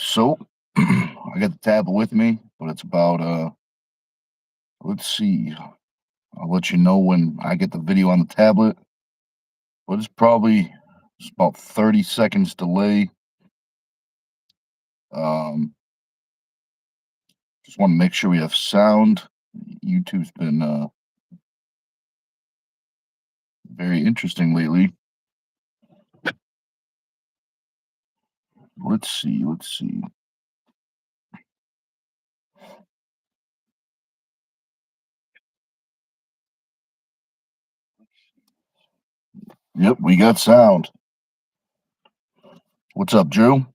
So I got the tablet with me, but it's about let's see. I'll let you know when I get the video on the tablet, but it's about 30 seconds delay. Um just want to make sure we have sound. YouTube's been very interesting lately. Let's see. Yep, we got sound. What's up, Drew?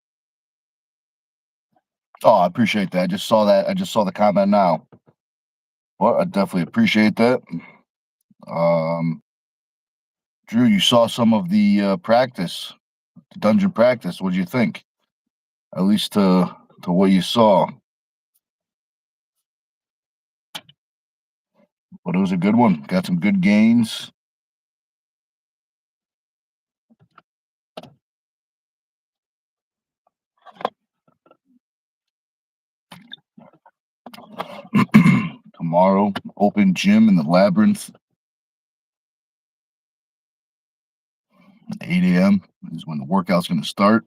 Oh, I appreciate that. I just saw that. I just saw the comment now. Well, I definitely appreciate that. Um Drew, you saw some of the practice, the dungeon practice. What do you think? At least to what you saw. But it was a good one. Got some good gains. Tomorrow, open gym in the labyrinth. 8 a.m. is when the workout's going to start.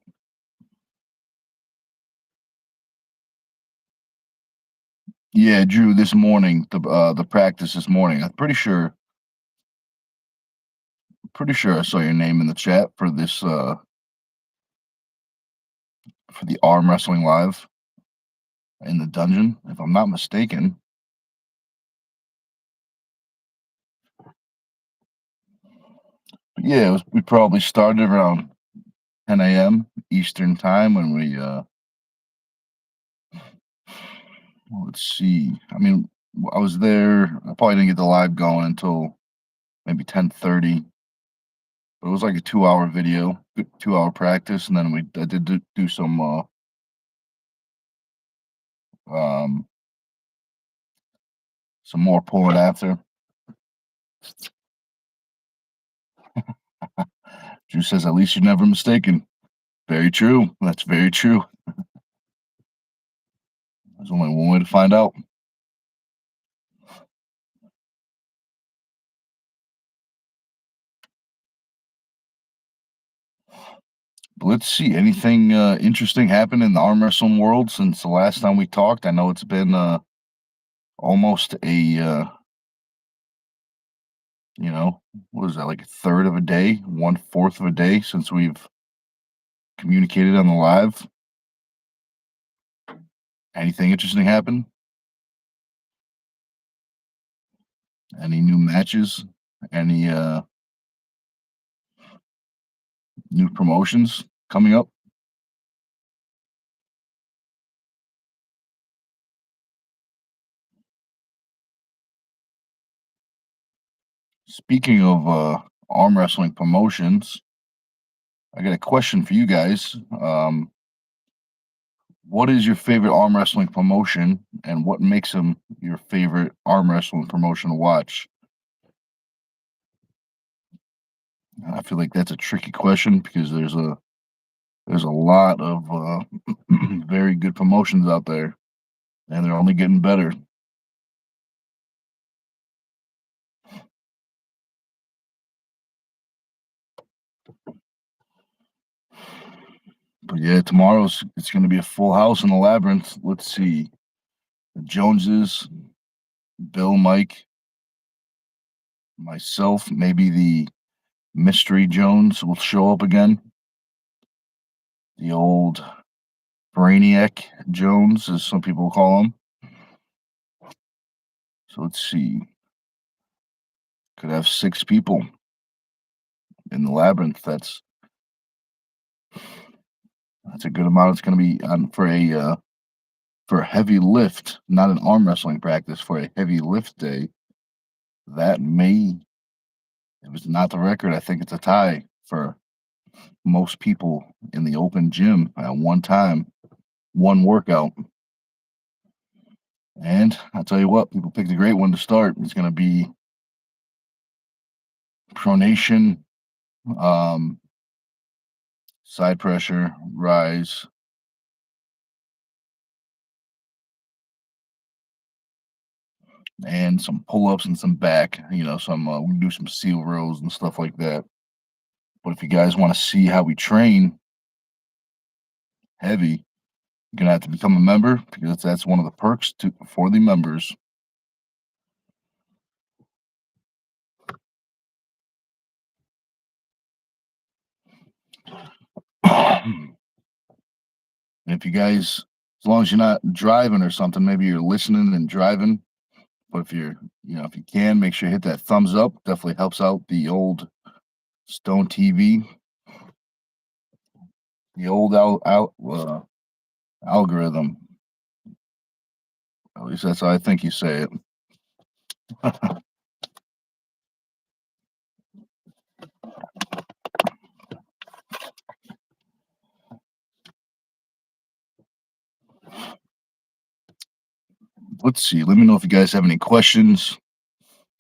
Yeah, Drew. This morning, the practice this morning. I'm pretty sure I saw your name in the chat for this for the arm wrestling live in the dungeon, if I'm not mistaken. But yeah, we probably started around 10 a.m. Eastern time when we let's see. I mean, I was there. I probably didn't get the live going until maybe 10:30. But it was like a 2-hour video, 2-hour practice, and then I did do um some more pulling after. Drew says, "At least you're never mistaken." Very true. That's very true. There's only one way to find out. But let's see. Anything interesting happened in the arm wrestling world since the last time we talked? I know it's been almost a what is that, like a third of a day, 1/4 of a day since we've communicated on the live. Anything interesting happen? Any new matches? Any new promotions coming up? Speaking of arm wrestling promotions, I got a question for you guys. What is your favorite arm wrestling promotion, and what makes them your favorite arm wrestling promotion to watch? I feel like that's a tricky question because there's a lot of very good promotions out there, and they're only getting better. But yeah, tomorrow's it's going to be a full house in the labyrinth. Let's see, the Joneses, Bill, Mike, myself, maybe the Mystery Jones will show up again. The old Brainiac Jones, as some people call him. So let's see. Could have 6 people in the labyrinth. That's a good amount. It's going to be on for a heavy lift, not an arm wrestling practice, for a heavy lift day. That may, if it's not the record, I think it's a tie for most people in the open gym at one time, one workout. And I'll tell you what, people picked a great one to start. It's going to be pronation, um, side pressure, rise, and some pull-ups and some back. Some we can do some seal rows and stuff like that. But if you guys want to see how we train heavy, you're gonna have to become a member because that's one of the perks for the members. If you guys, as long as you're not driving or something, maybe you're listening and driving. But if you can, make sure you hit that thumbs up. Definitely helps out the old Stone TV, the old algorithm. At least that's how I think you say it. Let's see. Let me know if you guys have any questions,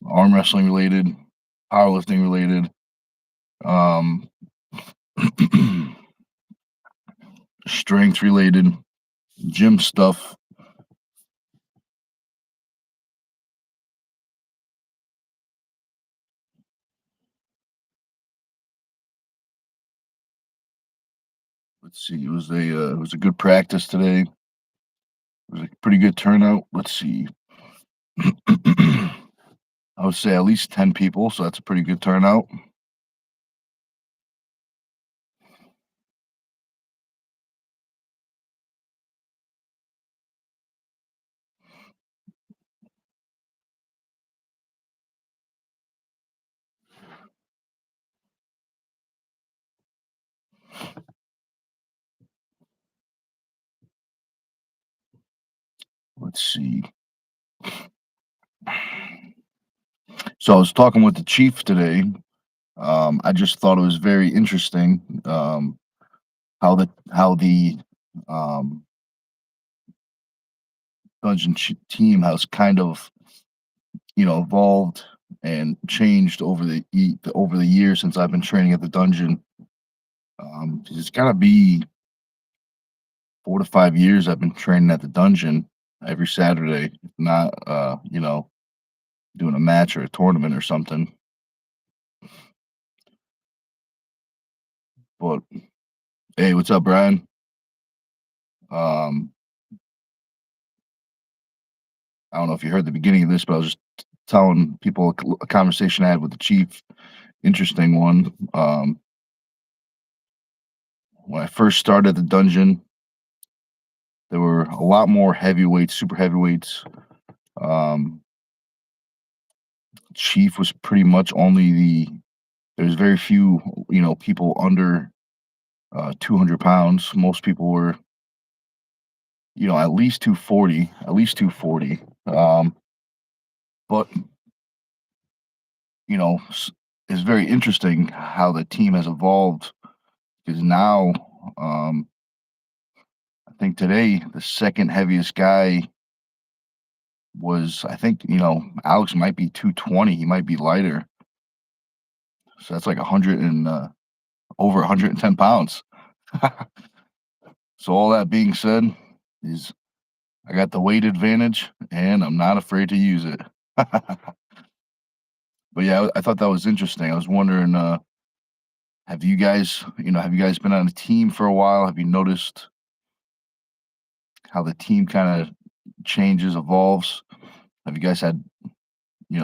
arm wrestling related, powerlifting related, um, strength related, gym stuff. Let's see. It was a good practice today. It was a pretty good turnout. Let's see. I would say at least 10 people, so that's a pretty good turnout. Let's see. So I was talking with the chief today. I just thought it was very interesting how the um, team has kind of evolved and changed over the years since I've been training at the dungeon. It's got to be 4 to 5 years I've been training at the dungeon every Saturday, if not doing a match or a tournament or something. But hey, what's up, Brian? Um, I don't know if you heard the beginning of this, but I was just telling people a conversation I had with the chief. Interesting one. When I first started the dungeon, there were a lot more heavyweights, super heavyweights. Um, Chief was pretty much only there's very few, people under 200 pounds. Most people were, at least 240, at least 240. But, you know, s- it's very interesting how the team has evolved because now, um, I think today, the second heaviest guy was, I think, Alex might be 220. He might be lighter. So that's like 100 and over 110 pounds. So all that being said, is I got the weight advantage and I'm not afraid to use it. But yeah, I thought that was interesting. I was wondering, have you guys been on a team for a while? Have you noticed how the team kind of changes, evolves? Have you guys had,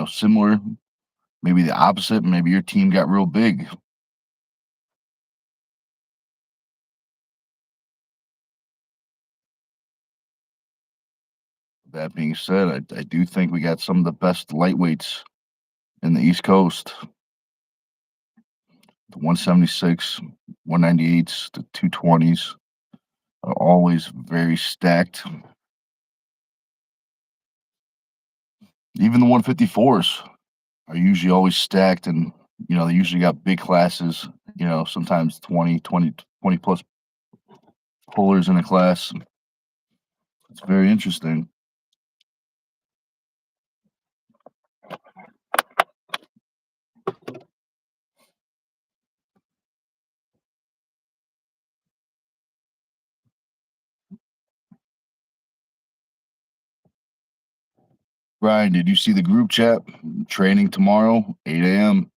similar, maybe the opposite, maybe your team got real big? That being said, I do think we got some of the best lightweights in the East Coast. The 176, 198s, the 220s are always very stacked. Even the 154s are usually always stacked, and they usually got big classes. Sometimes 20 plus pullers in a class. It's very interesting. Brian, did you see the group chat? Training tomorrow, 8 a.m.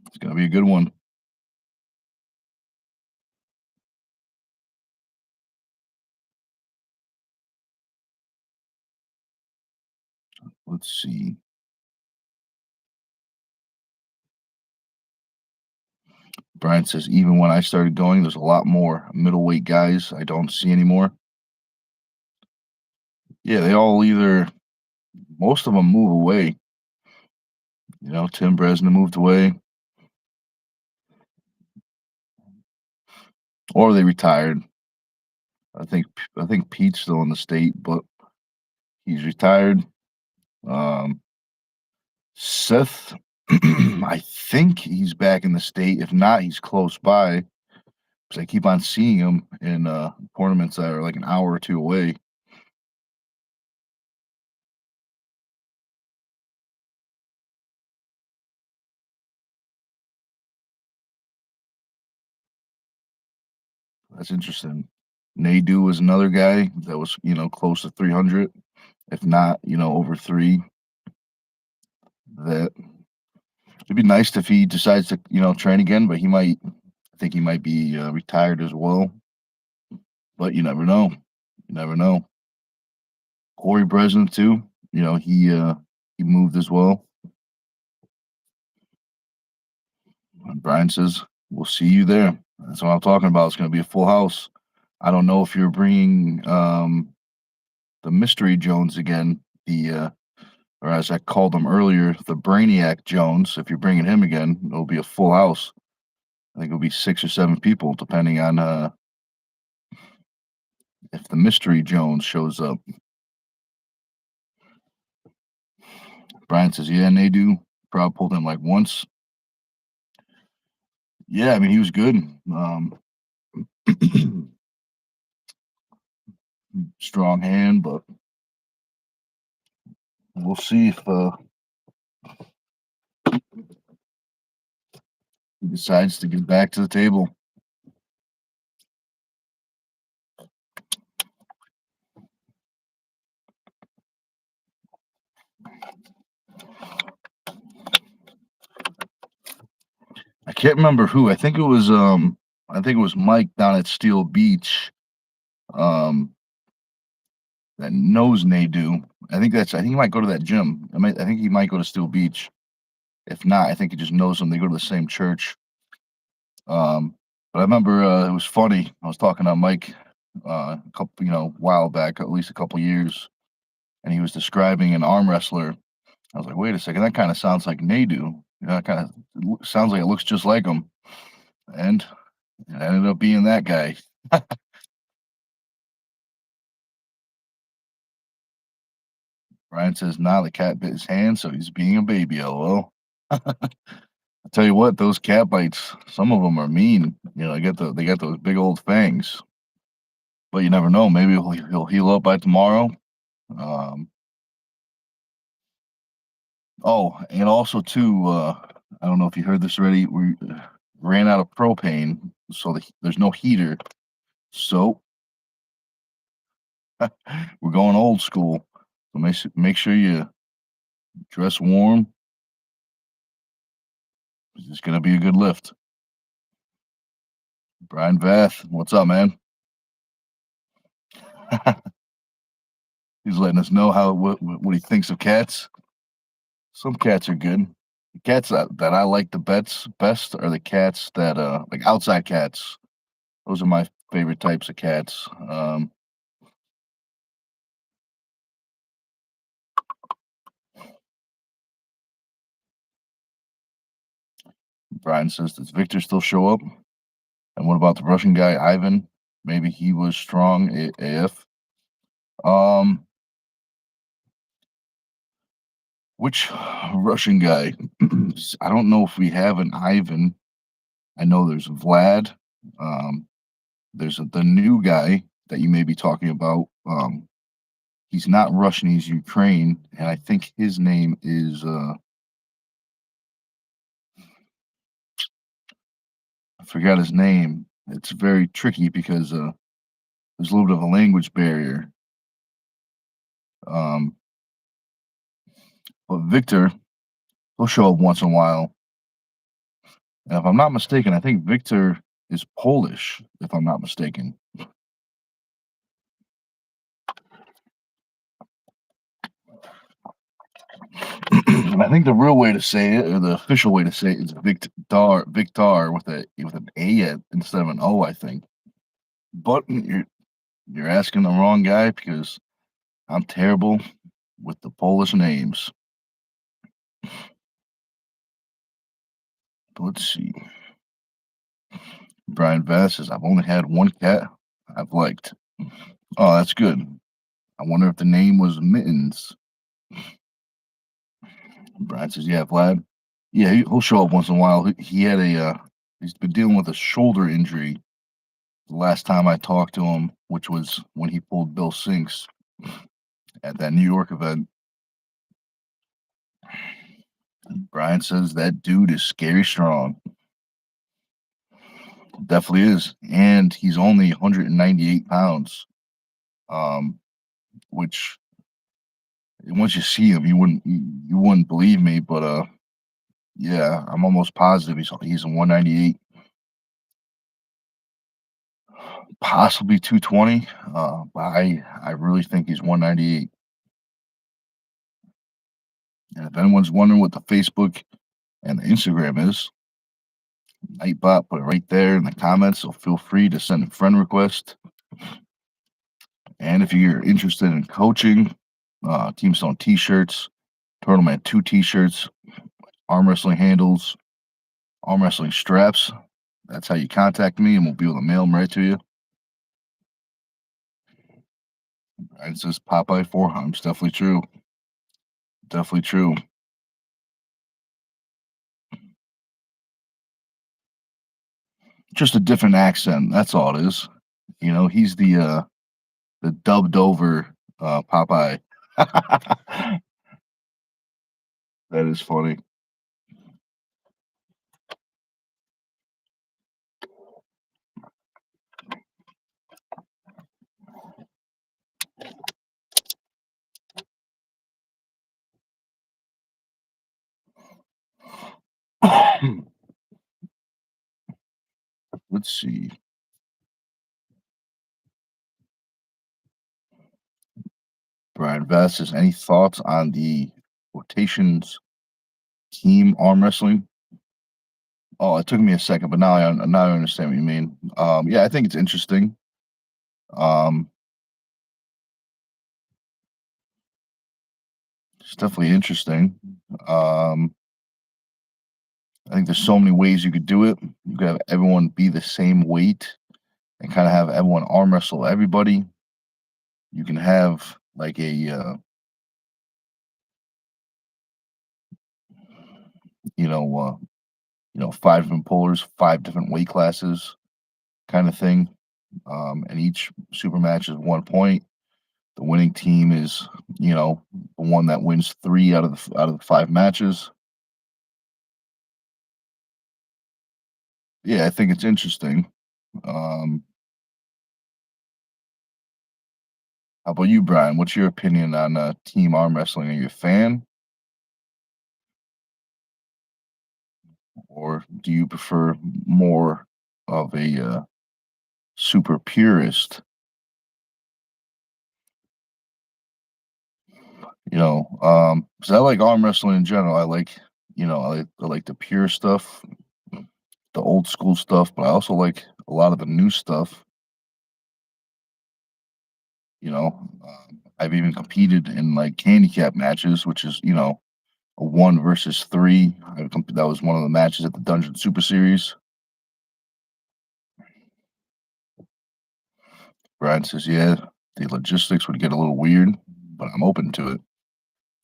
It's gonna be a good one. Let's see. Brian says, even when I started going, there's a lot more middleweight guys I don't see anymore. Yeah, they all either, most of them move away. You know, Tim Bresnan moved away, or they retired. I think Pete's still in the state, but he's retired. Um, Seth, I think he's back in the state. If not, he's close by because I keep on seeing him in tournaments that are like an hour or two away. That's interesting. Nadu was another guy that was, close to 300, if not, over three. That it'd be nice if he decides to, train again, but I think he might be retired as well. But you never know. You never know. Corey Breslin too. He moved as well. And Brian says we'll see you there. That's what I'm talking about. It's going to be a full house. I don't know if you're bringing the Mystery Jones again, or as I called him earlier, the Brainiac Jones. If you're bringing him again, it'll be a full house. I think it'll be 6 or 7 people, depending on if the Mystery Jones shows up. Brian says, yeah, and they do. Probably pulled him like once. Yeah, I mean, he was good. Strong hand, but we'll see if he decides to get back to the table. I can't remember who. I think it was Mike down at Steel Beach. Um, that knows Nadu. I think he might go to that gym. I think he might go to Steel Beach. If not, I think he just knows him. They go to the same church. But I remember it was funny. I was talking to Mike a couple, while back, at least a couple years, and he was describing an arm wrestler. I was like, wait a second, that kind of sounds like Nadu. It kind of sounds like it looks just like him, and it ended up being that guy. Brian says, "Nah, the cat bit his hand, so he's being a baby." LOL. I tell you what, those cat bites, some of them are mean. They got those big old fangs. But you never know. Maybe he'll heal up by tomorrow. Um, oh, and also too, I don't know if you heard this already. We ran out of propane, so there's no heater. So we're going old school. So make sure you dress warm. It's gonna be a good lift. Brian Vath, what's up, man? He's letting us know what he thinks of cats. Some cats are good. The cats that I like the best are the cats that like outside cats. Those are my favorite types of cats. Brian says, does Victor still show up? And what about the Russian guy Ivan? Maybe he was strong AF. Um, which Russian guy? I don't know if we have an Ivan. I know there's Vlad. Um, there's the new guy that you may be talking about. He's not Russian, he's Ukraine, and I think his name is I forgot his name. It's very tricky because there's a little bit of a language barrier. Um, but Victor, he'll show up once in a while. And if I'm not mistaken, I think Victor is Polish, if I'm not mistaken. I think the real way to say it, or the official way to say it, is Victor with an instead of an O, I think. But you're asking the wrong guy because I'm terrible with the Polish names. But let's see. Brian Vess says, I've only had one cat I've liked. Oh, that's good. I wonder if the name was Mittens. Brian says, yeah, Vlad. Yeah, he'll show up once in a while. He had he's been dealing with a shoulder injury the last time I talked to him, which was when he pulled Bill Sinks at that New York event. Brian says that dude is scary strong. Definitely is. And he's only 198 pounds. Um, which once you see him, you wouldn't believe me, but yeah, I'm almost positive he's a 198, possibly 220. But I really think he's 198. And if anyone's wondering what the Facebook and the Instagram is, Nightbot put it right there in the comments. So feel free to send a friend request. And if you're interested in coaching, Team Stone T-shirts, Turtle Man 2 T-shirts, arm wrestling handles, arm wrestling straps. That's how you contact me, and we'll be able to mail them right to you. And it says Popeye forearms. Definitely true. Definitely true. Just a different accent. That's all it is. You know, he's the dubbed over Popeye. That is funny. Let's see. Brian Vest, is any thoughts on the rotations team arm wrestling? Oh, it took me a second, but now I understand what you mean. Yeah, I think it's interesting. Um, it's definitely interesting. Um, I think there's so many ways you could do it. You could have everyone be the same weight and kind of have everyone arm wrestle everybody. You can have like you know, uh, 5 different pullers, 5 different weight classes, kind of thing. And each super match is 1 point. The winning team is, the one that wins 3 out of the 5 matches. Yeah, I think it's interesting. Um, how about you, Brian? What's your opinion on team arm wrestling? Are you a fan, or do you prefer more of a super purist? Because I like arm wrestling in general. I like the pure stuff, the old school stuff, but I also like a lot of the new stuff. I've even competed in like handicap matches, which is a 1 versus 3. That was one of the matches at the Dungeon Super Series. Brian says, "Yeah, the logistics would get a little weird, but I'm open to it."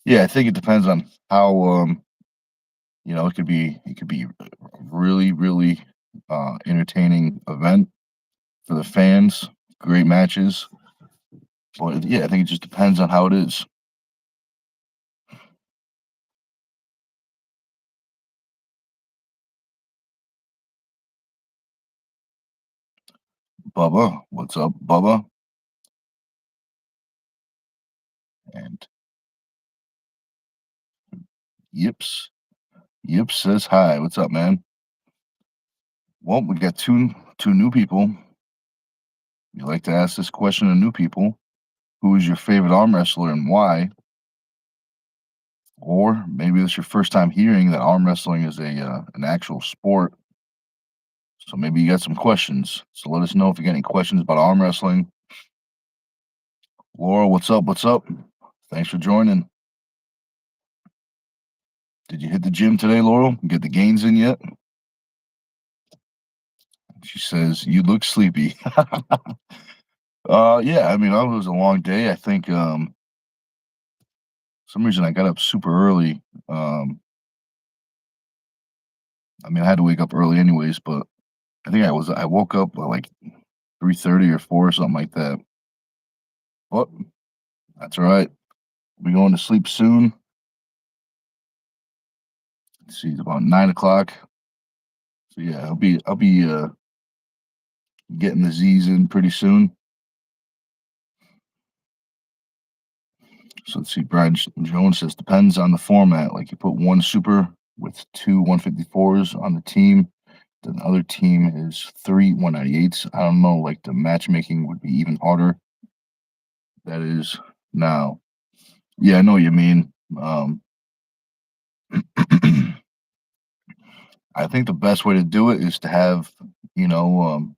Yeah, I think it depends on how it could be a really, really entertaining event for the fans, great matches. But yeah, I think it just depends on how it is. Bubba, what's up, Bubba? And Yips, Yips says hi. What's up, man? Well, we got two new people. You like to ask this question to new people. Who is your favorite arm wrestler and why? Or maybe it's your first time hearing that arm wrestling is a an actual sport. So maybe you got some questions. So let us know if you got any questions about arm wrestling. Laura, what's up? What's up? Thanks for joining. Did you hit the gym today, Laurel? Get the gains in yet? She says, you look sleepy. Yeah, I mean, it was a long day. I think some reason I got up super early. I mean, I had to wake up early anyways, but I woke up at like 3:30 or 4 or something like that. But that's all right. We're going to sleep soon. Let's see, it's about 9 o'clock. So yeah, I'll be getting the Z's in pretty soon. So let's see, Brian Jones says depends on the format. Like you put one super with two 154s on the team, then the other team is three 198s. I don't know, like the matchmaking would be even harder. That is now. Yeah, I know what you mean. Um, I think the best way to do it is to have, you know,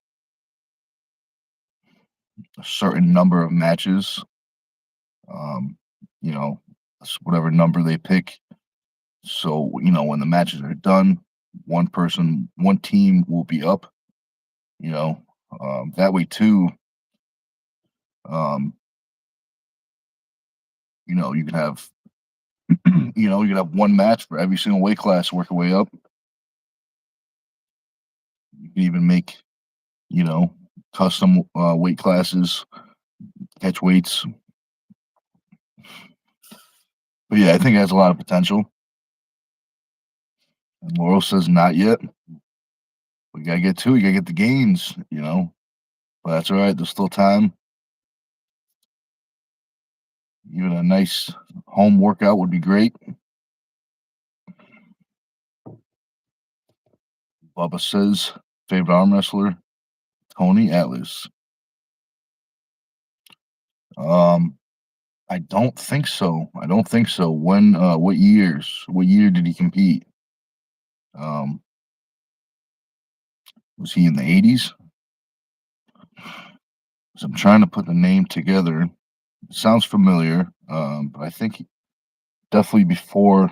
a certain number of matches. Um, you know, whatever number they pick. So, when the matches are done, one team will be up, you know. That way too, um, you can have, you can have one match for every single weight class, work your way up. You can even make, you know, custom weight classes, catch weights. But yeah, I think it has a lot of potential. And Laurel says not yet. We gotta get to it. You gotta get the gains. But that's all right. There's still time. Even a nice home workout would be great. Bubba says favorite arm wrestler, Tony Atlas. Um, I don't think so. I don't think so. When? What years? What year did he compete? Um, was he in the 80s? So I'm trying to put the name together. It sounds familiar, but I think definitely before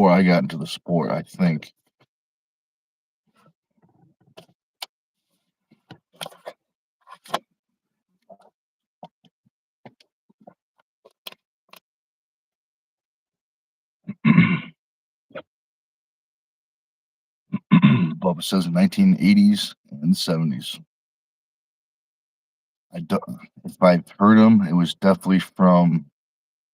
I got into the sport. I think. Bubba says 1980s and 70s. I don't, if I've heard him, it was definitely from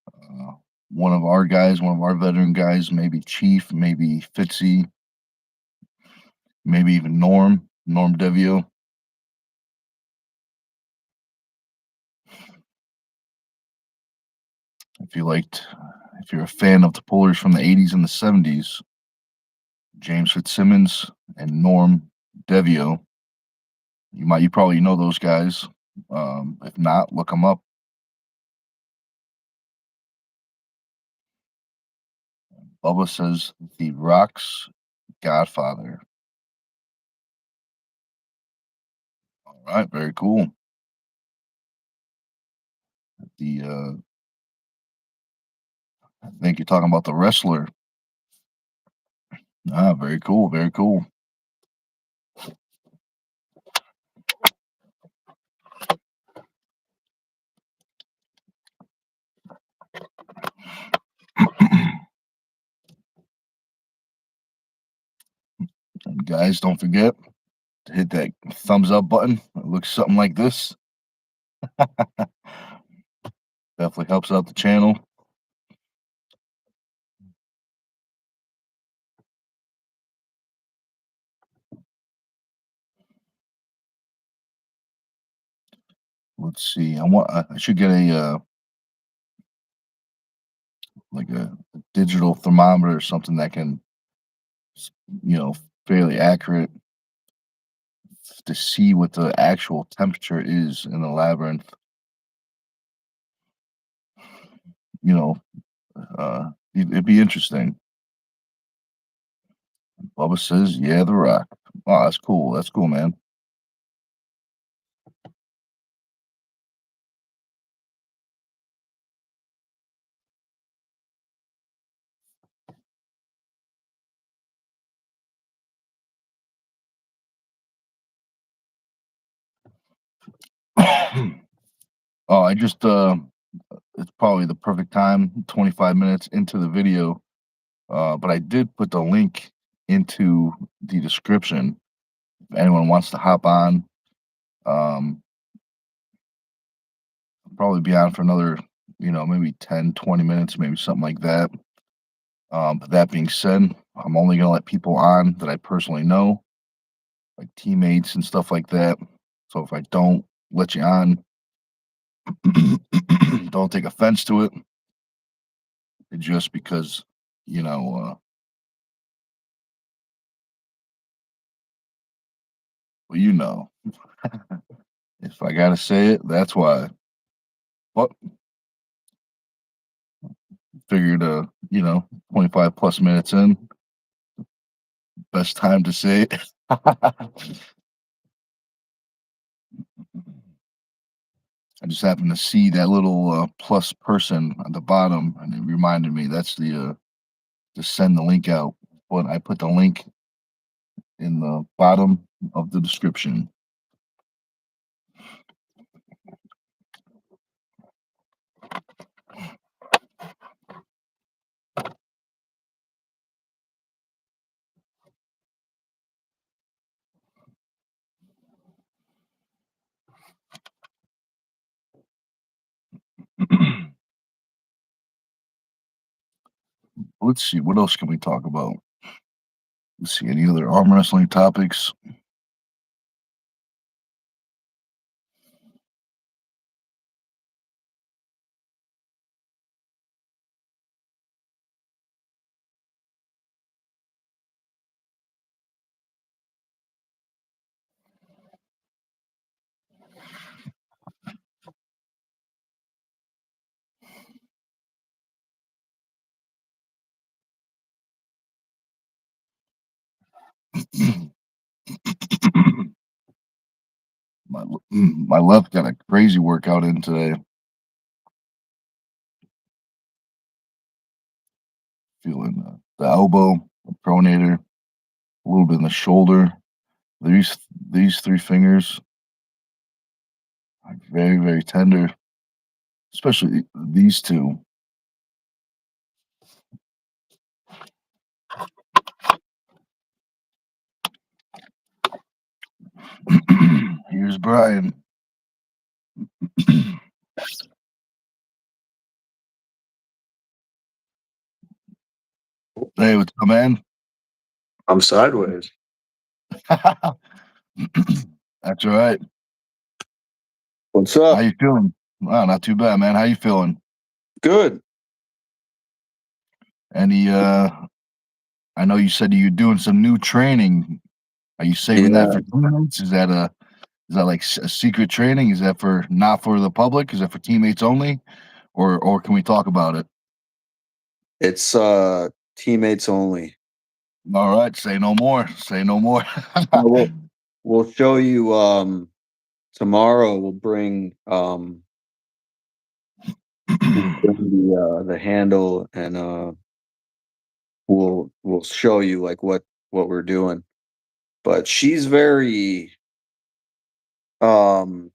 uh, one of our guys, one of our veteran guys, maybe Chief, maybe Fitzy, maybe even Norm Devio. If you liked, if you're a fan of the pullers from the 80s and the 70s, James Fitzsimmons and Norm Devio, you probably know those guys. If not, look them up. Bubba says The Rock's Godfather. All right, very cool. The I think you're talking about the wrestler. Ah, very cool, very cool. And guys, don't forget to hit that thumbs up button. It looks something like this. Definitely helps out the channel. Let's see. I should get like a digital thermometer or something that can, you know, fairly accurate to see what the actual temperature is in the labyrinth. You know, it'd be interesting. Bubba says, "Yeah, The Rock." Oh, that's cool. That's cool, man. Oh, I just it's probably the perfect time, 25 minutes into the video. But I did put the link into the description if anyone wants to hop on. Um, probably be on for another, maybe 10, 20 minutes, maybe something like that. But that being said, I'm only going to let people on that I personally know, like teammates and stuff like that. So if I don't let you on, don't take offense to it. Just because, you know, well, if I got to say it, that's why. But figured, 25 plus minutes in, best time to say it. I just happened to see that little plus person at the bottom, and it reminded me that's to send the link out. But I put the link in the bottom of the description. Let's see, what else can we talk about? Let's see, any other arm wrestling topics? My left got a crazy workout in today. Feeling the elbow, the pronator, a little bit in the shoulder. These these three fingers are very, very tender, especially these two. Here's Brian. Hey, what's up, man? I'm sideways. That's all right. What's How up? you feeling? Wow, not too bad, man. How you feeling? Good. Any I know you said you're doing some new training. Are you saving that Yeah, for teammates? Is that like a secret training? Is that for not for the public? Is that for teammates only? Or can we talk about it? it's teammates only. All right, say no more. Say no more. We'll show you tomorrow. We'll bring the handle and we'll show you like what we're doing. But she's very um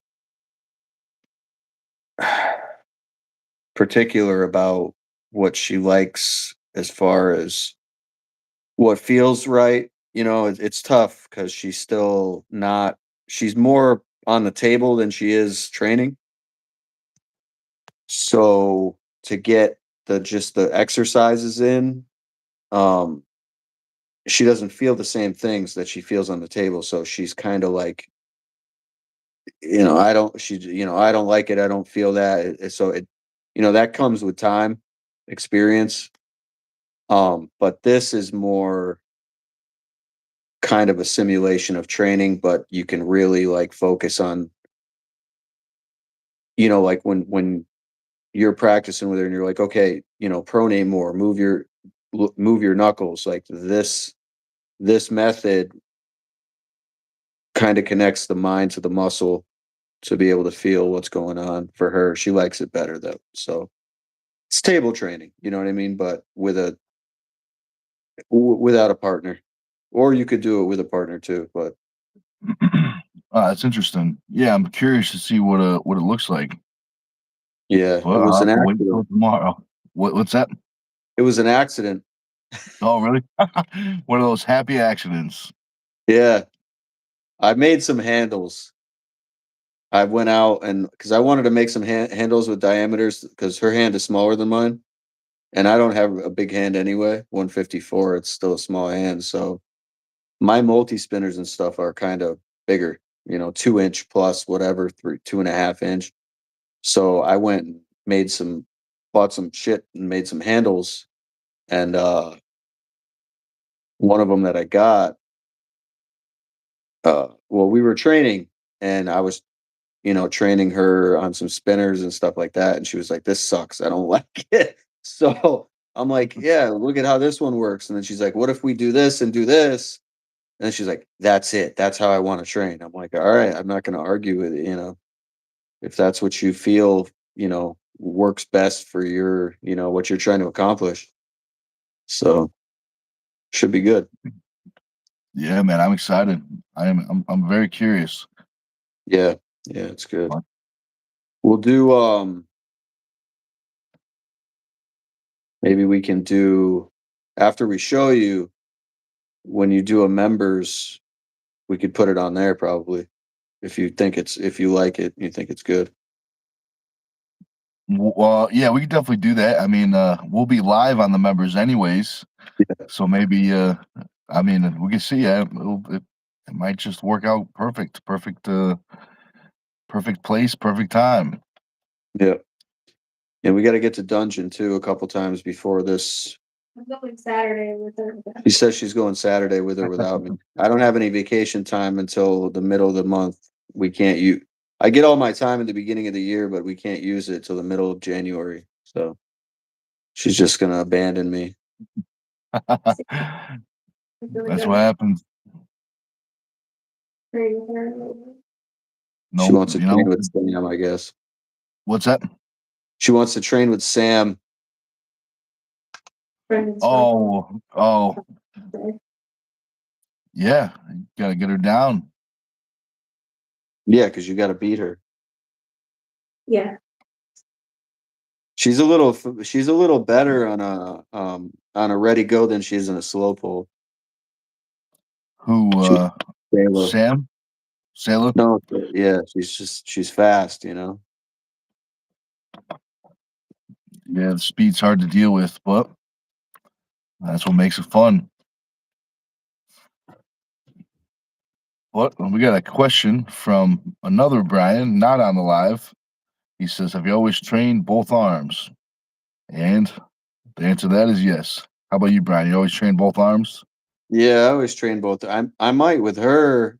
particular about what she likes as far as what feels right. It's tough because she's more on the table than she is training. So to get the exercises in, um, she doesn't feel the same things that she feels on the table. So she's kind of like, I don't like it. I don't feel that. So that comes with time. experience. But this is more kind of a simulation of training, but you can really like focus on, like when you're practicing with her and you're like, okay, pronate more, move your knuckles. Like this method kind of connects the mind to the muscle to be able to feel what's going on for her. She likes it better though. So it's table training, you know what I mean? But without a partner, or you could do it with a partner too. But That's interesting. Yeah, I'm curious to see what it looks like. yeah, it Well, I'll was have an to wait accident. till tomorrow. What's that? It was an accident. Oh, really? One of those happy accidents. Yeah, I made some handles. I went out and because I wanted to make some handles with diameters because her hand is smaller than mine, and I don't have a big hand anyway. 154, it's still a small hand. So my multi spinners and stuff are kind of bigger, 2 inch plus, whatever, 2.5 inch. So I went and bought some shit and made some handles. And one of them that I got, well, we were training and I was, training her on some spinners and stuff like that. And she was like, this sucks. I don't like it. So I'm like, yeah, look at how this one works. And then she's like, what if we do this and do this? And then she's like, that's it. That's how I want to train. I'm like, all right, I'm not going to argue with it. If that's what you feel, works best for your, what you're trying to accomplish. So should be good. Yeah, man, I'm excited. I'm very curious. Yeah. Yeah, it's good. We'll do maybe we can do after we show you when you do a members, we could put it on there probably if you like it, you think it's good. Well, yeah, we could definitely do that. I mean, we'll be live on the members anyways, Yeah. so maybe I mean, we can see. It might just work out perfect. Perfect place, perfect time. Yeah. And we got to get to dungeon too a couple times before this. I'm going Saturday with her. She says she's going Saturday with or without me. I don't have any vacation time until the middle of the month. We can't use. I get all my time in the beginning of the year, but we can't use it till the middle of January. So she's just gonna abandon me. That's what happens. Train with her. She No, wants to train with Sam, I guess. what's that? She wants to train with Sam. Oh, yeah. You gotta get her down. Yeah, because you got to beat her. Yeah. She's a little better on a ready go than she is in a slow pull. Who? Sailor. Sam? Sailor? No, yeah, she's fast, Yeah, the speed's hard to deal with, but that's what makes it fun. But we got a question from another Brian, not on the live. He says, "Have you always trained both arms?" And the answer to that is yes. How about you, Brian? You always train both arms? Yeah, I always train both. I might with her.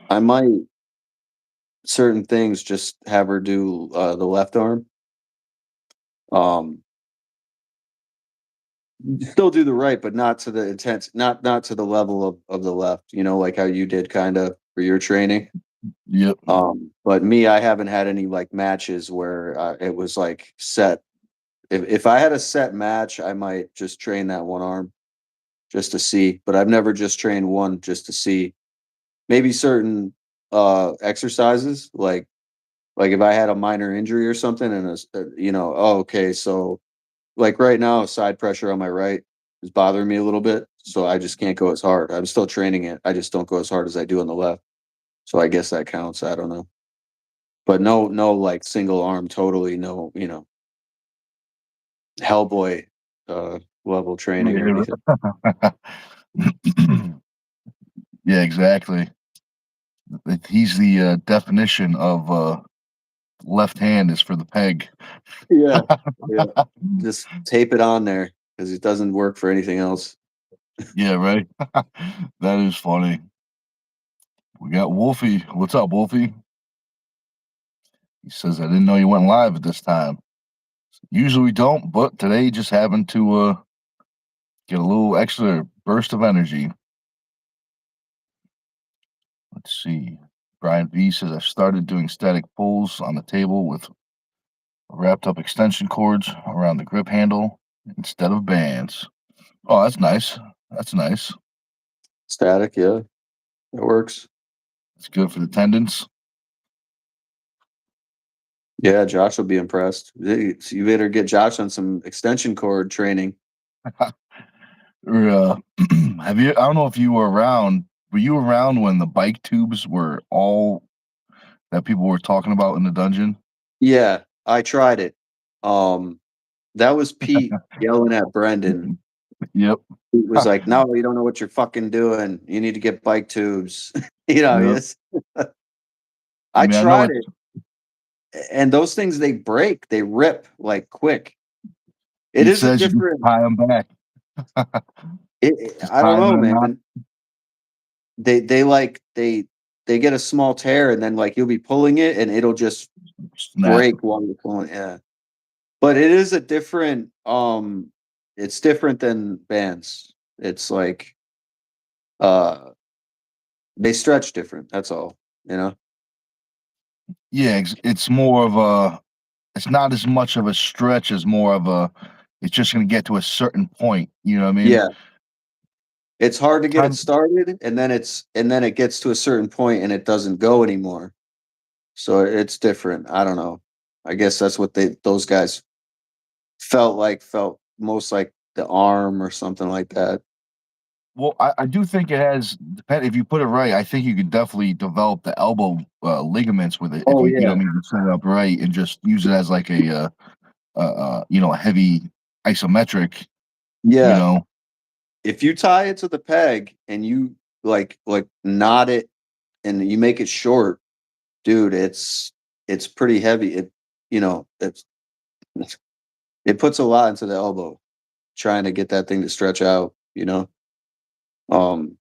I might certain things just have her do the left arm. Um, Still do the right, but not to the intense, not to the level of the left. Like how you did kind of for your training. Yep. But me, I haven't had any like matches where it was like set. If I had a set match, I might just train that one arm just to see. But I've never just trained one just to see. Maybe certain exercises like if I had a minor injury or something and oh, okay, so like right now side pressure on my right is bothering me a little bit, so I just can't go as hard. I'm still training it. I just don't go as hard as I do on the left. So I guess that counts. I don't know. But no like single arm totally no, Hellboy level training or anything. Yeah, exactly. He's the definition of left hand is for the peg. Yeah. Yeah. Just tape it on there because it doesn't work for anything else. Yeah, right. That is funny. We got Wolfie. What's up, Wolfie? He says, I didn't know you went live at this time. Usually we don't, but today just happened to get a little extra burst of energy. Let's see. Brian V says, I started doing static pulls on the table with wrapped up extension cords around the grip handle instead of bands. Oh, that's nice. That's nice. Static, yeah. It works. It's good for the tendons. Yeah, Josh will be impressed. So you better get Josh on some extension cord training. Or, have you? I don't know if you were around. Were you around when the bike tubes were all that people were talking about in the dungeon? Yeah, I tried it. That was Pete yelling at Brendan. Yep. Pete was like, "No, you don't know what you're fucking doing. You need to get bike tubes." Yep. Yes. I I mean, I know tried it's. it, and those things they break, they rip like quick. It He is a says you just different. tie them back. Just I don't tie them know, in a knot. man. They get a small tear, and then like you'll be pulling it, and it'll just Snap. break while you're pulling. Yeah. But it is a different it's different than bands. It's like uh they stretch different, that's all, you know? Yeah, it's more of a. It's not as much of a stretch as more of a. It's just going to get to a certain point. You know what I mean? Yeah. It's hard to get it Kind started and then it gets to a certain point and it doesn't go anymore. So it's different. I don't know. I guess that's what those guys felt most like the arm or something like that. Well, I do think it has. Depend if you put it right. I think you could definitely develop the elbow ligaments with it if Oh you know yeah. what I mean, you set it up right and just use it as like a heavy isometric. You Yeah. know, If you tie it to the peg and you like knot it and you make it short, dude, it's pretty heavy. It's it puts a lot into the elbow trying to get that thing to stretch out. Um,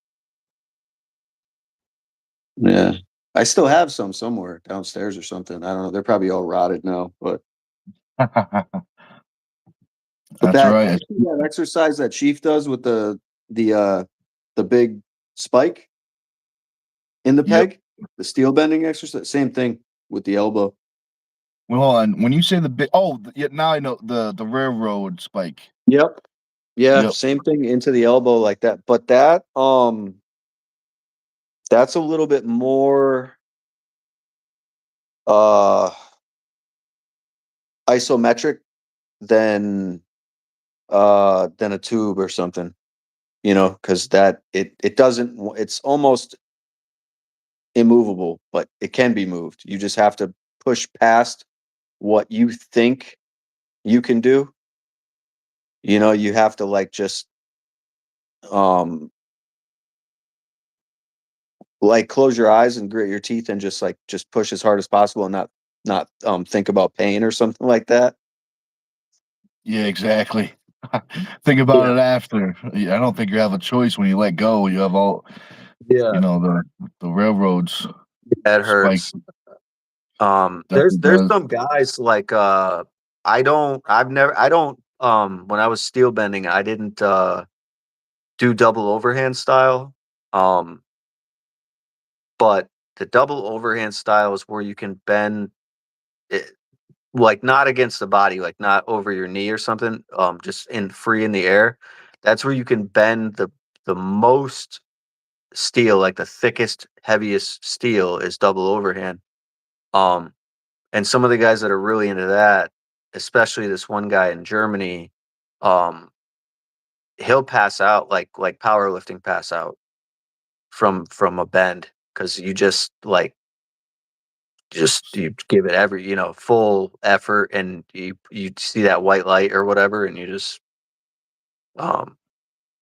yeah. I still have some somewhere downstairs or something. I don't know. They're probably all rotted now, but that's that right. that exercise that Chief does with the the big spike in the Yep. peg, the steel bending exercise, same thing with the elbow. Well, hold on. When you say the big, yeah, now I know the railroad spike. Yep. Yeah, Yep. same thing into the elbow like that. But that's a little bit more uh isometric than than a tube or something, because that it doesn't it's almost immovable, but it can be moved. You just have to push past what you think you can do. You have to like just um like close your eyes and grit your teeth and just push as hard as possible and not think about pain or something like that. Yeah, exactly. Think Yeah. about it after. Yeah, I don't think you have a choice when you let go. You have all, Yeah, the railroads that spike hurts. There's definitely does. some guys like I don't when I was steel bending, I didn't do double overhand style. Um but the double overhand style is where you can bend it, like not against the body, like not over your knee or something, just in free in the air. That's where you can bend the most steel, like the thickest, heaviest steel is double overhand. Um and some of the guys that are really into that, especially this one guy in Germany, um, he'll pass out like powerlifting pass out from a bend because you just you give it every full effort and you see that white light or whatever and you just um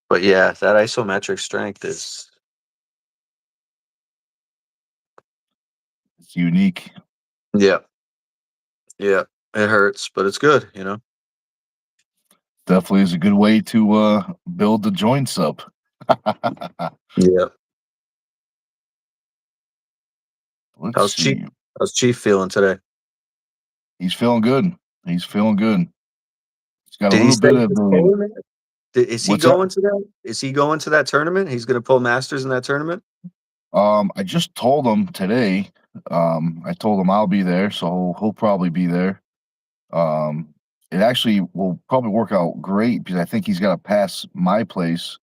but yeah, that isometric strength is It's unique. yeah. Yeah, it hurts, but it's good, you know? Definitely is a good way to build the joints up. Yeah. Let's How's Chief see. how's Chief feeling today? He's feeling good. He's feeling good. He's got a Did he little say bit he of was a pulling it? Is he what's that? going to that? Is he going to that tournament? He's gonna pull Masters in that tournament? I just told him today. I told him I'll be there, so he'll probably be there. Um, it actually will probably work out great because I think he's got to pass my place,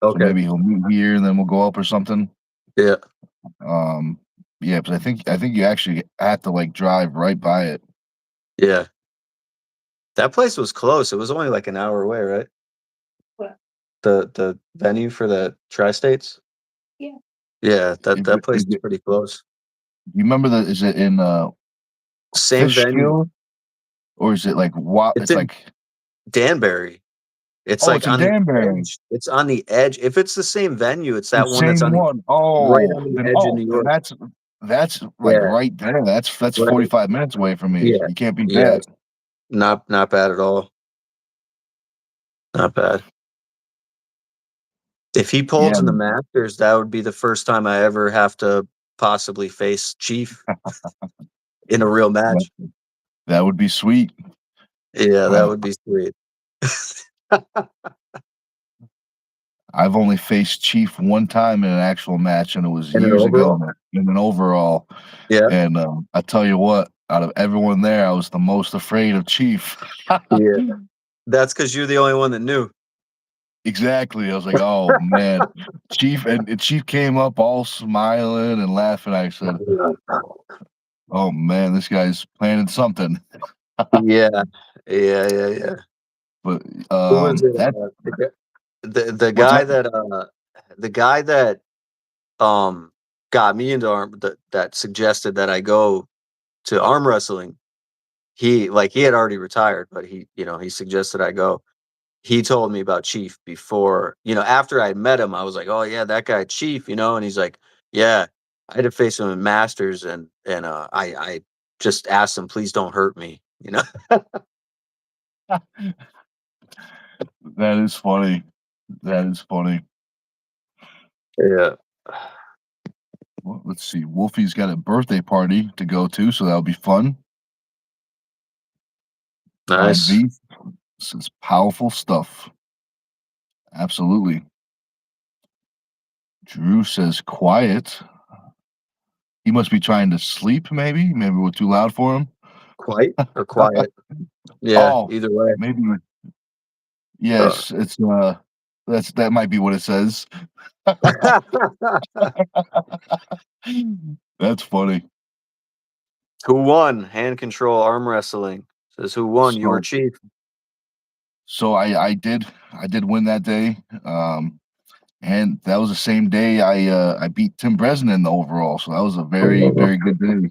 so Okay. maybe he'll meet here and then we'll go up or something. Yeah. Um, yeah, but I think you actually have to like drive right by it. Yeah. That place was close. It was only like an hour away, right? What? The venue for the Tri-States? Yeah. Yeah, that Is that it, place is is it, pretty close. you remember the? Is it in Same venue. Fishkill or is it like what? It's It's in like Danbury. It's oh, like it's in on the Danbury. edge. It's on the edge. If it's the same venue, it's The that one that's same on the one. right Oh, on the then edge of New York. that's like Yeah. right there. That's Right. 45 minutes away from me. Yeah. You can't beat Yeah. that. It's not bad at all. Not bad. If he Yeah, pulls in the Masters, that would be the first time I ever have to possibly face Chief in a real that, match. that would be sweet. Yeah, that I've would be sweet. I've only faced Chief one time in an actual match, and it was And an years ago overall? in an overall. Yeah. And I tell you what, out of everyone there, I was the most afraid of Chief. Yeah. That's because you're the only one that knew. Exactly. I was like, oh man, Chief, and Chief came up all smiling and laughing. I said, oh man, this guy's planning something. Yeah. Yeah. But Who was it? that The what's guy that? that um got me into arm that suggested that I go to arm wrestling. He had already retired, but he suggested I go. He told me about Chief before, after I met him, I was like, "Oh yeah, that guy Chief," and he's like, "Yeah, I had to face him in Masters, and I just asked him, please don't hurt me." That is funny. That is funny. Yeah, Well, let's see. Wolfie's got a birthday party to go to, so that'll be fun. Ryan nice, V. This is powerful stuff. Absolutely. Drew says quiet. He must be trying to sleep, maybe. Maybe we're too loud for him. quite or quiet. Yeah, Oh, either way. maybe. Uh, Yes, it's that might be what it says. That's funny. who won hand control arm wrestling? Says who won? You or So Chief? so I did win that day. And that was the same day I beat Tim Bresnan in the overall. So that was a very, very good day.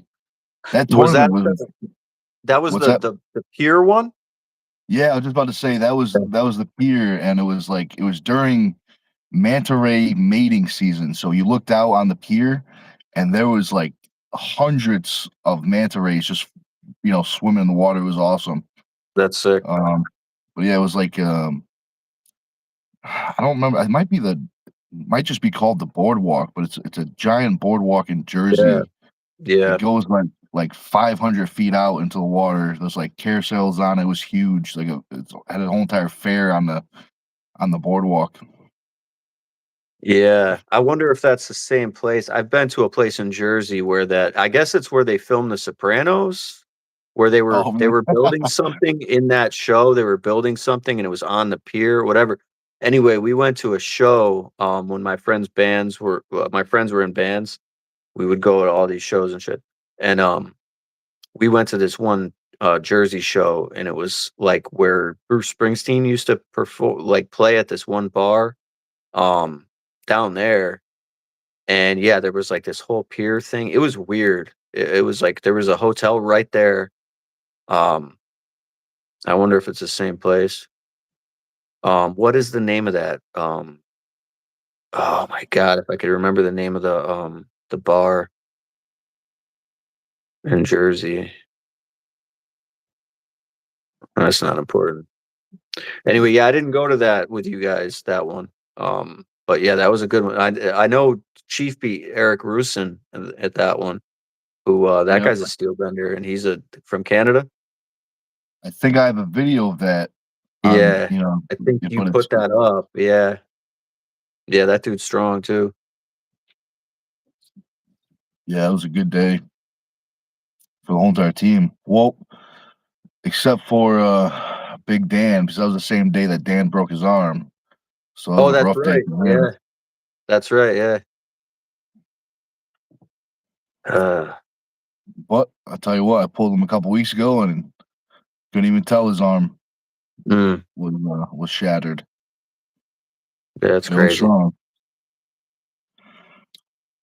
That Was tournament that was that was what's the that? the pier one? Yeah, I was just about to say that was the pier, and it was during manta ray mating season. So you looked out on the pier, and there was like hundreds of manta rays just swimming in the water. It was awesome. That's sick. Um, but yeah, it was like I don't remember. Might just be called the boardwalk, but it's a giant boardwalk in Yeah, Jersey. It yeah. goes like 500 feet out into the water. There's like carousels on it. It was huge. It had a whole entire fair on the boardwalk. Yeah, I wonder if that's the same place. I've been to a place in Jersey where I guess it's where they filmed The Sopranos, where they were Oh, they really? were building something in that show. They were building something and it was on the pier, whatever. Anyway, we went to a show when my friends were in bands. We would go to all these shows and shit. And we went to this one Jersey show and it was like where Bruce Springsteen used to perform like play at this one bar um down there. And yeah, there was like this whole pier thing. It was weird. It was like there was a hotel right there. um I wonder if it's the same place. What is the name of that? Oh my god, if I could remember the name of the bar in Jersey. That's not important. Anyway, yeah, I didn't go to that with you guys, that one. But yeah, that was a good one. I know Chief beat Eric Rusin at that one. Who that Yep. guy's a steel bender, and he's from Canada. I think I have a video of that on, Yeah, you know, I think you but it's put that up. Yeah, yeah, that dude's strong too. yeah, it was a good day for the whole entire team. Well, except for Big Dan, because that was the same day that Dan broke his arm. So it was Oh, a that's rough day right. for him. Yeah, that's right. Yeah. Uh, But I'll tell you what, I pulled him a couple weeks ago and couldn't even tell his arm mm, was shattered. that's Going crazy. strong.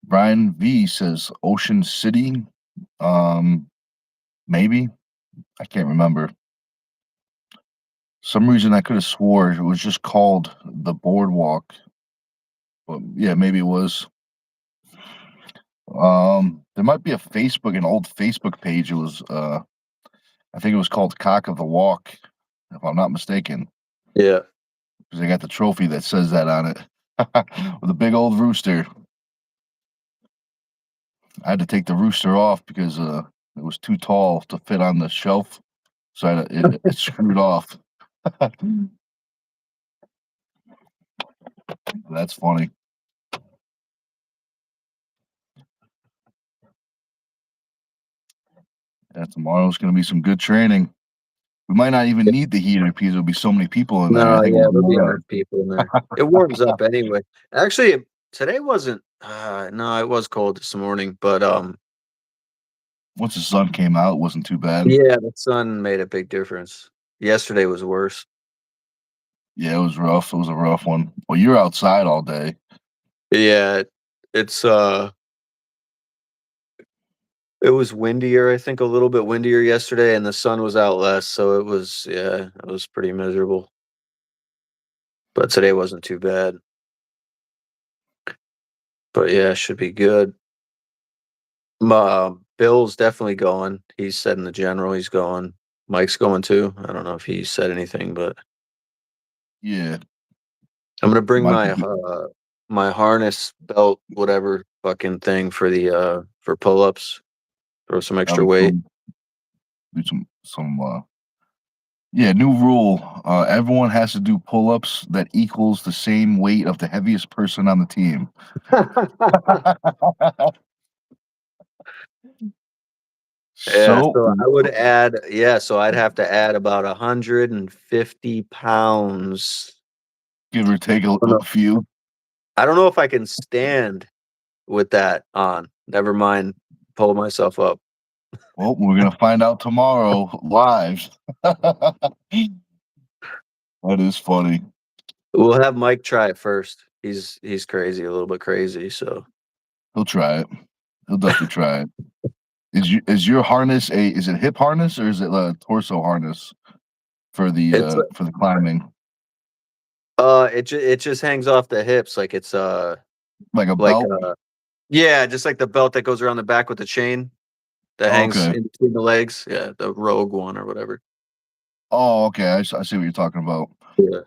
Brian V says Ocean City. Maybe. I can't remember. Some reason I could have swore it was just called the Boardwalk. But yeah, maybe it was. There might be an old Facebook page. It was I think it was called Cock of the Walk, if I'm not mistaken. Yeah. Because they got the trophy that says that on it. With a big old rooster. I had to take the rooster off because it was too tall to fit on the shelf. So it screwed off. That's funny. Yeah, tomorrow's going to be some good training. We might not even need the heater because there'll be so many people in there. I No, think yeah, we'll be there'll be all right. enough people in there. It warms up anyway. Actually, today wasn't. No, it was cold this morning, but Once the sun came out, it wasn't too bad. yeah, the sun made a big difference. Yesterday was worse. Yeah, it was rough. It was a rough one. Well, you're outside all day. Yeah, it's it was windier, I think a little bit windier yesterday, and the sun was out less, so it was pretty miserable. But today wasn't too bad. But yeah, should be good. Bill's definitely going. He said in the general he's going. Mike's going too. I don't know if he said anything, but Yeah, I'm gonna bring Mike. my harness belt, whatever fucking thing for the for pull ups. Throw some extra That'll be weight. cool. Do some. Yeah, new rule. Everyone has to do pull-ups that equals the same weight of the heaviest person on the team. Yeah, So so I would add, yeah, so I'd have to add about 150 pounds. give or take I don't know, a few. I don't know if I can stand with that on. Never mind, pull myself up. Well, we're gonna find out tomorrow live. That is funny. We'll have Mike try it first. He's crazy, a little bit crazy. So He'll try it. He'll definitely try it. Is your harness is it hip harness or is it a torso harness it's for the climbing? it just hangs off the hips like it's Like a like belt? yeah, just like the belt that goes around the back with the chain that hangs Okay. in between the legs. Yeah, the Rogue one or whatever. Oh, okay. I see what you're talking about. Yeah.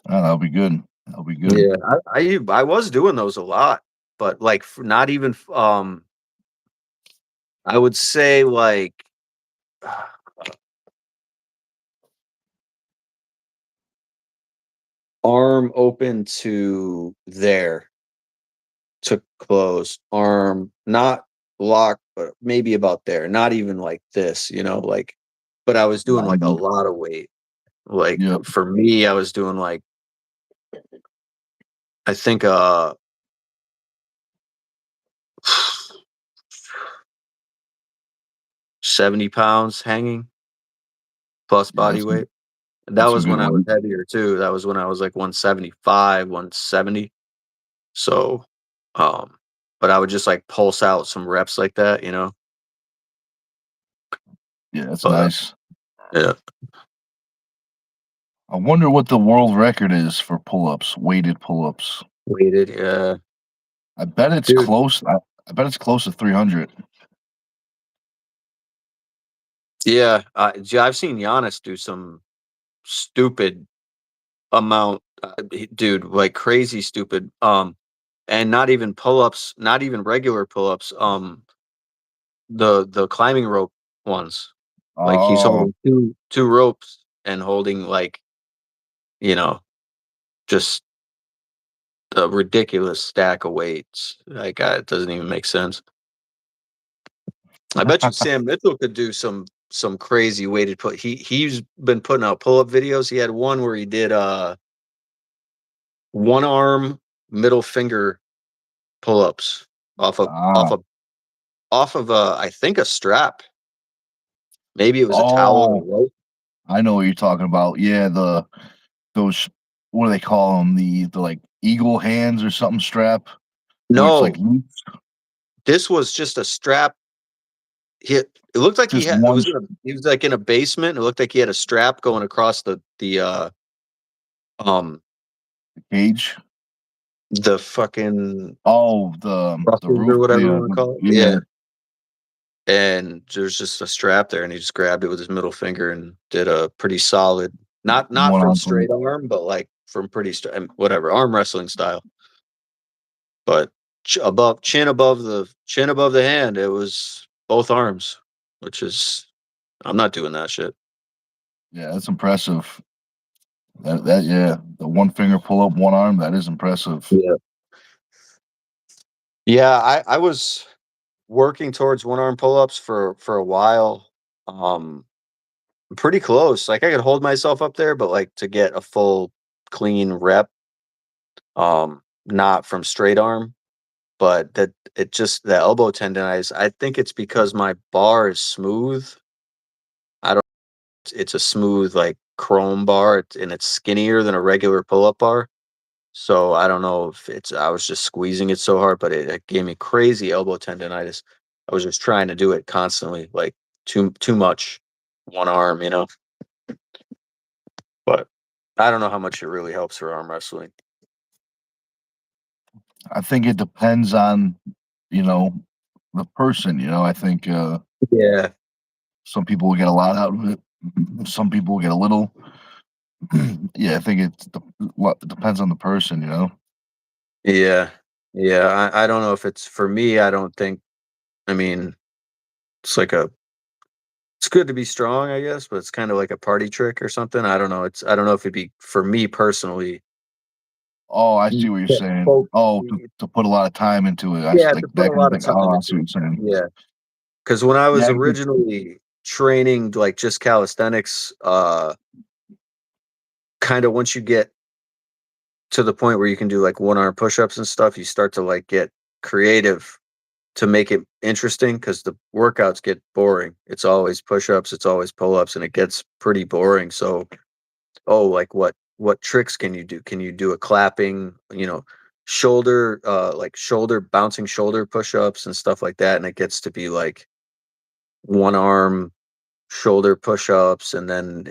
Oh, that'll be good. That'll be good. Yeah, I was doing those a lot, but like not even I would say like arm open to there to close, arm not locked, but maybe about there, not even like this, like. But I was doing like a lot of weight. Like Yep. for me, I was doing like I think 70 pounds hanging plus Yeah, body weight. That that's some was good when I was weight. heavier too. That was when I was like 175, 170. So, but I would just like pulse out some reps like that. Yeah, that's But nice. yeah, I wonder what the world record is for pull-ups, weighted pull-ups. weighted. Yeah, I bet it's dude. close. I bet it's close to 300. Yeah, I've seen Giannis do some stupid amount, dude, like crazy stupid. And not even pull-ups, not even regular pull-ups. The climbing rope ones. Like he's Oh, holding two ropes and holding like, you know, just a ridiculous stack of weights. Like it doesn't even make sense. I bet you Sam Mitchell could do some crazy weighted put. He's been putting out pull up videos. He had one where he did one arm middle finger pull ups off of ah, I think a strap. Maybe it was a towel or oh, a rope. I know what you're talking about. Yeah, those, what do they call them? The like eagle hands or something strap where it's like No, loose, this was just a strap. It looked like just one he was like in a basement. It looked like he had a strap going across um cage. the fucking Oh, the brushes or roof. whatever you Yeah, want to call it. yeah, Yeah. And there's just a strap there, and he just grabbed it with his middle finger and did a pretty solid, not one from arm pull. straight arm, but like from whatever arm wrestling style. But chin above the hand, it was both arms, which is I'm not doing that shit. Yeah, that's impressive. That yeah, the one finger pull up, one arm. That is impressive. Yeah, yeah. I was working towards one arm pull ups for a while. Um, Pretty close. Like I could hold myself up there, but like to get a full clean rep, not from straight arm, but that it just the elbow tendonitis. I think it's because my bar is smooth. I don't. It's a smooth like chrome bar, and it's skinnier than a regular pull up bar. So I don't know if it's I was just squeezing it so hard, but it gave me crazy elbow tendonitis. I was just trying to do it constantly, like too much one arm, you know. But I don't know how much it really helps for arm wrestling. I think it depends on, you know, the person. I think Yeah, some people will get a lot out of it. Some people will get a little. Yeah, I think it depends on the person. yeah, yeah. I don't know if it's for me. I don't think. I mean, it's like a. It's good to be strong, I guess, but it's kind of like a party trick or something. I don't know. I don't know if it'd be for me personally. Oh, I see Mm, what you're yeah, saying. fo- Oh, to put a lot of time into it. Yeah, Like to put that a kind of lot of thing. time Oh, I into see what it. you're saying. Yeah, because when I Yeah, was I get- originally training, like just calisthenics, kind of once you get to the point where you can do like one arm push ups and stuff, you start to like get creative to make it interesting because the workouts get boring. It's always push ups, it's always pull ups, and it gets pretty boring. So, oh, like what tricks can you do? Can you do a clapping, shoulder, like shoulder bouncing shoulder push ups and stuff like that? And it gets to be like one arm shoulder push ups, and then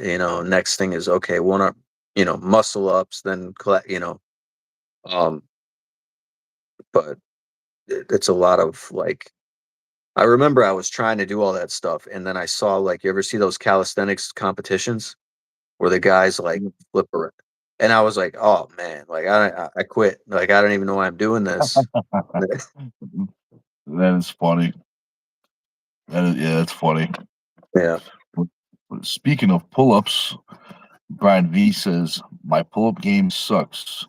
next thing is okay, one arm, muscle ups, then um, but it's a lot of like I remember I was trying to do all that stuff, and then I saw like you ever see those calisthenics competitions where the guys like flip around, and I was like, oh man, like I quit. Like I don't even know why I'm doing this. that is funny. Yeah, that's funny. Yeah, But speaking of pull-ups, Brian V says my pull-up game sucks.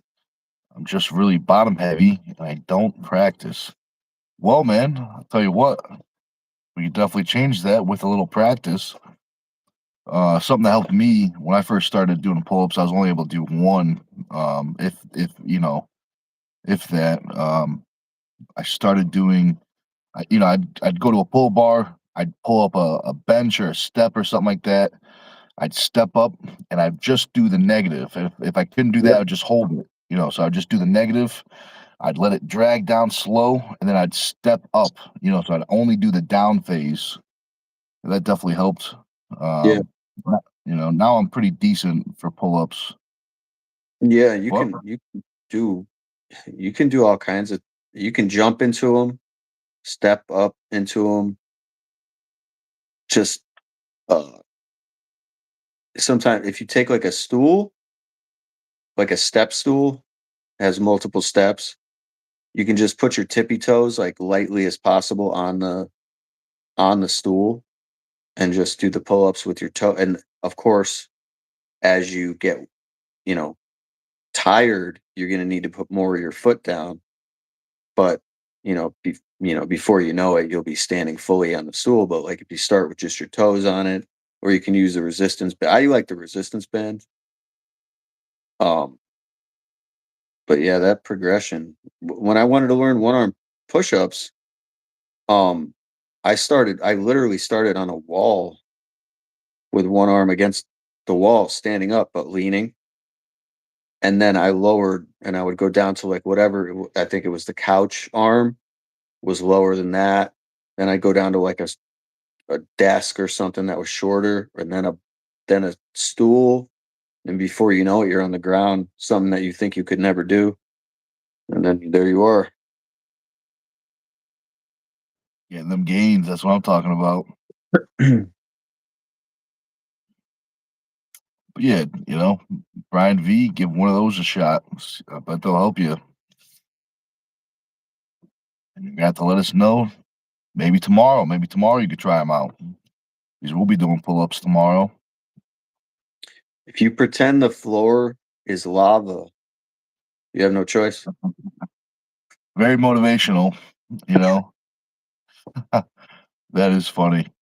I'm just really bottom heavy and I don't practice. Well, man, I'll tell you what, we can definitely change that with a little practice. Something that helped me when I first started doing pull-ups, I was only able to do one. If if that. I started doing. I'd go to a pull bar. I'd pull up a bench or a step or something like that. I'd step up and I'd just do the negative. If I couldn't do that, yep, I'd just hold it. So I'd just do the negative. I'd let it drag down slow, and then I'd step up. So I'd only do the down phase. That definitely helped. yeah, Now I'm pretty decent for pull-ups. yeah. But Do you can do all kinds of. You can jump into them, step up into them, just sometimes if you take like a stool, like a step stool, has multiple steps, you can just put your tippy toes like lightly as possible on the stool and just do the pull-ups with your toe. And of course, as you get, you know, tired, you're going to need to put more of your foot down. But before you know it, you'll be standing fully on the stool. But like if you start with just your toes on it, or you can use the resistance band. I like the resistance band. Um, but yeah, that progression. When I wanted to learn one arm push-ups, um, I literally started on a wall with one arm against the wall, standing up but leaning. And then I lowered and I would go down to like whatever I think it was the couch arm was lower than that. Then I'd go down to like a desk or something that was shorter, and then a stool. And before you know it, you're on the ground, something that you think you could never do. And then there you are. Getting them gains. That's what I'm talking about. But yeah, Brian V, give one of those a shot. I bet they'll help you. And you got to let us know. Maybe tomorrow. Maybe tomorrow you could try them out. Because we'll be doing pull-ups tomorrow. If you pretend the floor is lava, you have no choice. Very motivational, you know. That is funny.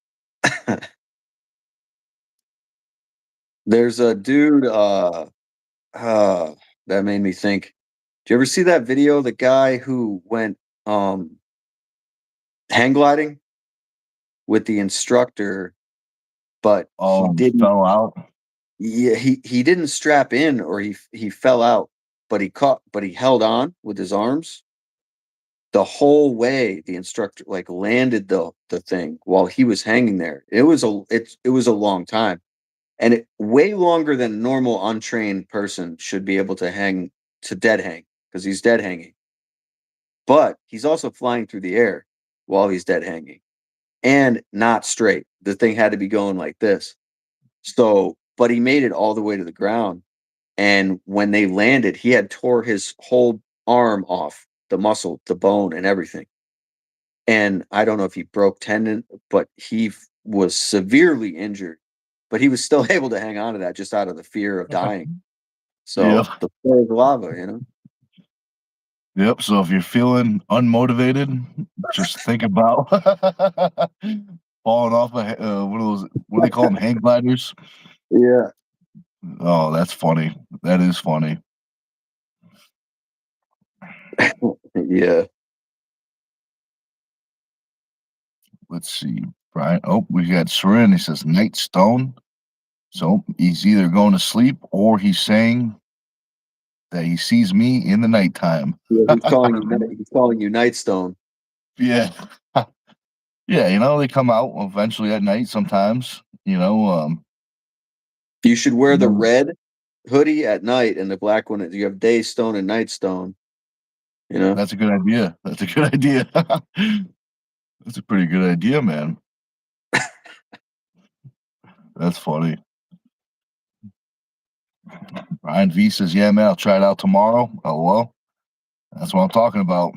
There's a dude that made me think. Do you ever see that video? The guy who went hang gliding with the instructor, but he Oh, he didn't. fell out. Yeah, he didn't strap in, or he fell out, but he held on with his arms the whole way. The instructor like landed the thing while he was hanging there. It was a long time, and way longer than a normal untrained person should be able to hang to dead hang, because he's dead hanging. But he's also flying through the air while he's dead hanging, and not straight. The thing had to be going like this. So, but he made it all the way to the ground. And when they landed, he had tore his whole arm off, the muscle, the bone, and everything. And I don't know if he broke tendon, but was severely injured. But he was still able to hang on to that just out of the fear of dying. Yep. So the floor is lava. Yep. So if you're feeling unmotivated, just think about falling off one of those, what do they call them, hang gliders? Yeah. Oh, that's funny. That is funny. Yeah. Let's see, Brian. Oh, we got Seren. He says Night Stone. So he's either going to sleep or he's saying that he sees me in the nighttime. Yeah, he's calling you Night Stone. Yeah. Yeah, they come out eventually at night sometimes, You should wear the no, red hoodie at night and the black one. You have Day Stone and Night Stone. that's a good idea. That's a good idea. That's a pretty good idea, man. That's funny. Brian V says, yeah, man, I'll try it out tomorrow. Oh, well, that's what I'm talking about.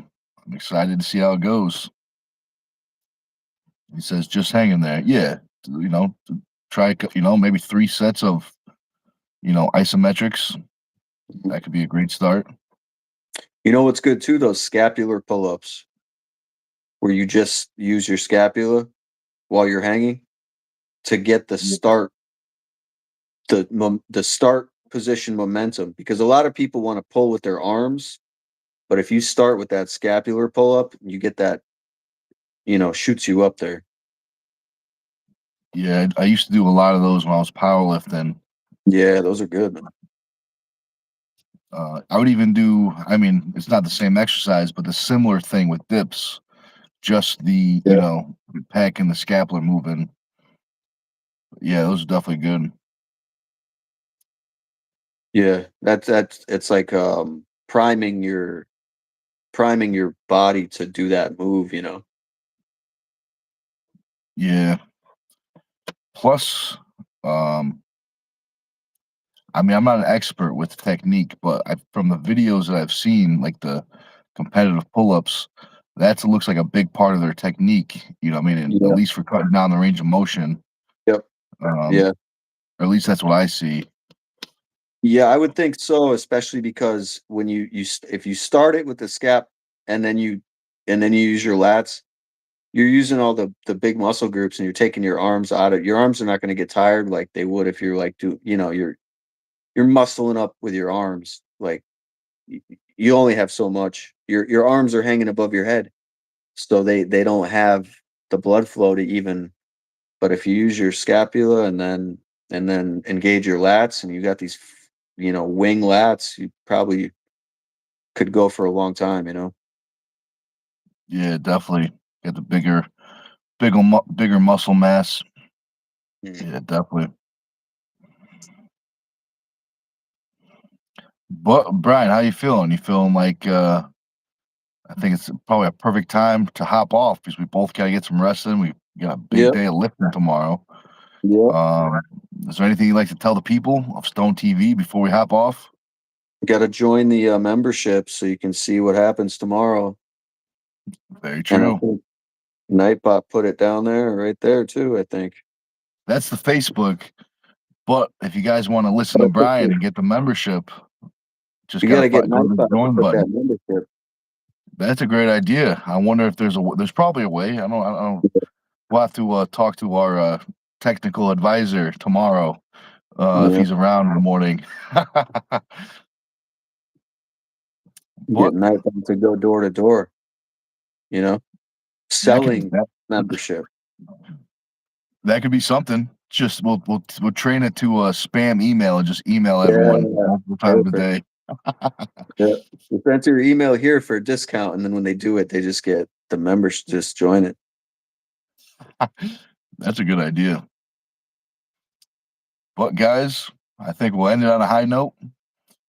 I'm excited to see how it goes. He says, just hang in there. Yeah, try, maybe 3 sets of, isometrics. That could be a great start. You know what's good too? Those scapular pull-ups, where you just use your scapula while you're hanging to get the start, the start position momentum. Because a lot of people want to pull with their arms, but if you start with that scapular pull-up, you get that, shoots you up there. Yeah, I used to do a lot of those when I was powerlifting. Yeah, those are good, man. I would even do, I mean, it's not the same exercise, but the similar thing with dips, just the, Yeah. the pec and the scapular moving. Yeah, those are definitely good. Yeah, that's it's like priming your body to do that move. Yeah. Plus, I mean, I'm not an expert with technique, but from the videos that I've seen, like the competitive pull-ups, that looks like a big part of their technique. You know what I mean? And Yeah. at least for cutting down the range of motion. Yep. Yeah. Or at least that's what I see. Yeah, I would think so, especially because when if you start it with the scap and then you use your lats, you're using all the big muscle groups and you're taking your arms out of your arms are not going to get tired like they would if you're like you're muscling up with your arms. Like you only have so much. Your arms are hanging above your head, so they don't have the blood flow to even. But if you use your scapula and then engage your lats, and you got these, wing lats, you probably could go for a long time. Yeah, definitely get the bigger muscle mass. Yeah, definitely. But Brian, how you feeling? You feeling like I think it's probably a perfect time to hop off because we both gotta get some rest in. We got a big Yep. day of lifting tomorrow. Yep. Is there anything you'd like to tell the people of Stone TV before we hop off? Got to join the membership so you can see what happens tomorrow. Very And I true. think Nightbot put it down there, right there too. I think. That's the Facebook. But if you guys want to listen to Brian and get the membership, just You got gotta to get go to the Nightbot to join put that button. membership. That's a great idea. I wonder if there's probably a way. I don't. We'll have to talk to our technical advisor tomorrow if he's around in the morning. Get But Nightbot to go door to door. Selling membership. that could be something. Just we'll train it to a spam email and just email everyone multiple times a day. Yeah. Just enter your email here for a discount, and then when they do it, they just get the members just join it. That's a good idea. But guys, I think we'll end it on a high note.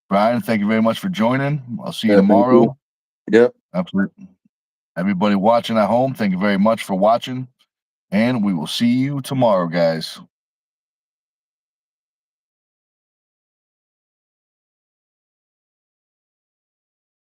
Brian, thank you very much for joining. I'll see you tomorrow. Yep. Absolutely. Everybody watching at home, thank you very much for watching. And we will see you tomorrow, guys.